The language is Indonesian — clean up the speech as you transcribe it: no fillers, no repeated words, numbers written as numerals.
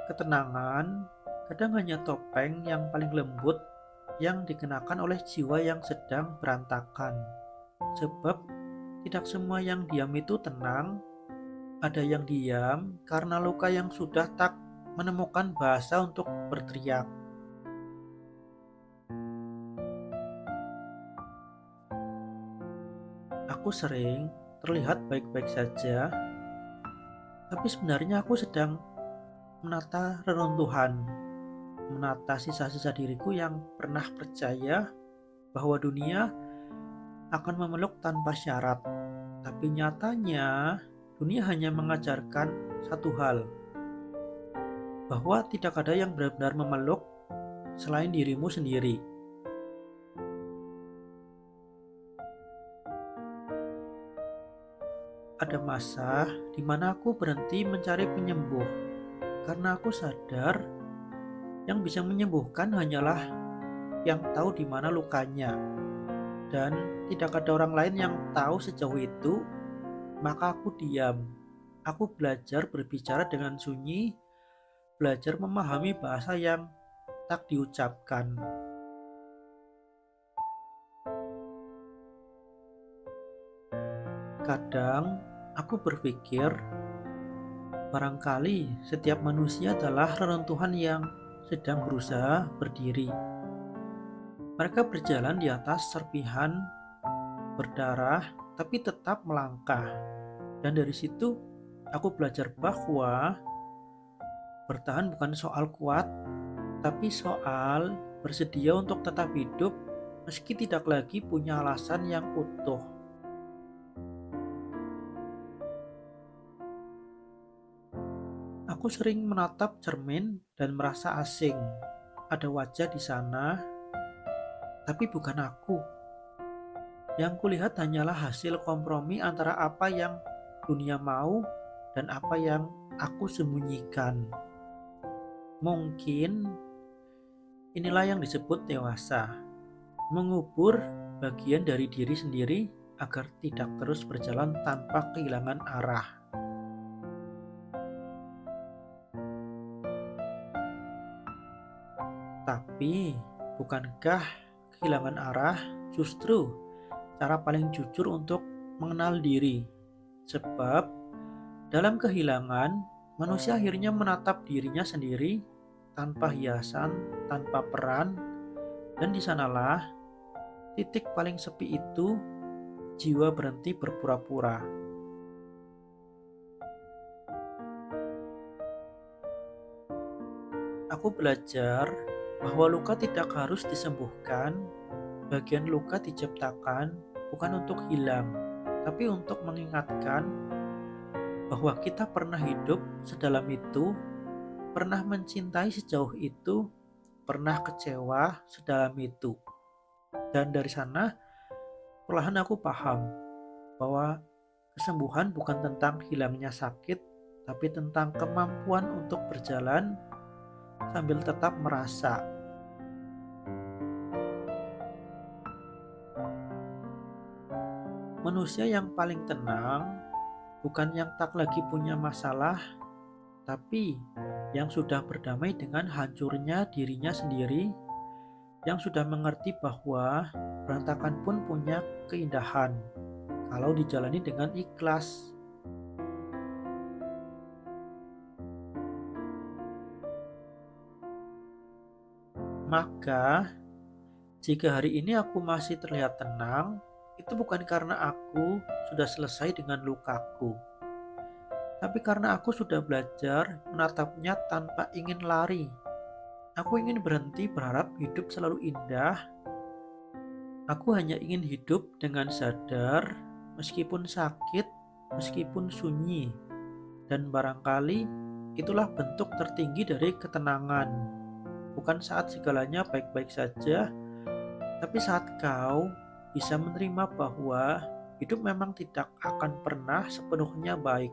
Ketenangan kadang hanya topeng yang paling lembut yang dikenakan oleh jiwa yang sedang berantakan. Sebab tidak semua yang diam itu tenang, ada yang diam karena luka yang sudah tak menemukan bahasa untuk berteriak. Aku sering terlihat baik-baik saja, tapi sebenarnya aku sedang menata reruntuhan, menata sisa-sisa diriku yang pernah percaya bahwa dunia akan memeluk tanpa syarat. Tapi nyatanya, dunia hanya mengajarkan satu hal, bahwa tidak ada yang benar-benar memeluk selain dirimu sendiri. Ada masa di mana aku berhenti mencari penyembuh, karena aku sadar yang bisa menyembuhkan hanyalah yang tahu di mana lukanya. Dan tidak ada orang lain yang tahu sejauh itu, maka aku diam. Aku belajar berbicara dengan sunyi, belajar memahami bahasa yang tak diucapkan. Kadang aku berpikir, barangkali setiap manusia adalah reruntuhan yang sedang berusaha berdiri. Mereka berjalan di atas serpihan berdarah, tapi tetap melangkah. Dan dari situ, aku belajar bahwa bertahan bukan soal kuat, tapi soal bersedia untuk tetap hidup meski tidak lagi punya alasan yang utuh. Aku sering menatap cermin dan merasa asing. Ada wajah di sana, tapi bukan aku. Yang kulihat hanyalah hasil kompromi antara apa yang dunia mau dan apa yang aku sembunyikan. Mungkin inilah yang disebut dewasa, mengubur bagian dari diri sendiri agar tidak terus berjalan tanpa kehilangan arah. Tapi, bukankah kehilangan arah justru cara paling jujur untuk mengenal diri? Sebab, dalam kehilangan, manusia akhirnya menatap dirinya sendiri tanpa hiasan, tanpa peran, dan di sanalah titik paling sepi itu, jiwa berhenti berpura-pura. Aku belajar bahwa luka tidak harus disembuhkan. Bagian luka diciptakan bukan untuk hilang, tapi untuk mengingatkan bahwa kita pernah hidup sedalam itu, pernah mencintai sejauh itu, pernah kecewa sedalam itu. Dan dari sana, perlahan aku paham bahwa kesembuhan bukan tentang hilangnya sakit, tapi tentang kemampuan untuk berjalan sambil tetap merasa. Manusia yang paling tenang bukan yang tak lagi punya masalah, tapi yang sudah berdamai dengan hancurnya dirinya sendiri, yang sudah mengerti bahwa berantakan pun punya keindahan kalau dijalani dengan ikhlas. Maka, jika hari ini aku masih terlihat tenang, itu bukan karena aku sudah selesai dengan lukaku, tapi karena aku sudah belajar menatapnya tanpa ingin lari. Aku ingin berhenti berharap hidup selalu indah. Aku hanya ingin hidup dengan sadar, meskipun sakit, meskipun sunyi. Dan barangkali itulah bentuk tertinggi dari ketenangan. Bukan saat segalanya baik-baik saja, tapi saat kau bisa menerima bahwa hidup memang tidak akan pernah sepenuhnya baik.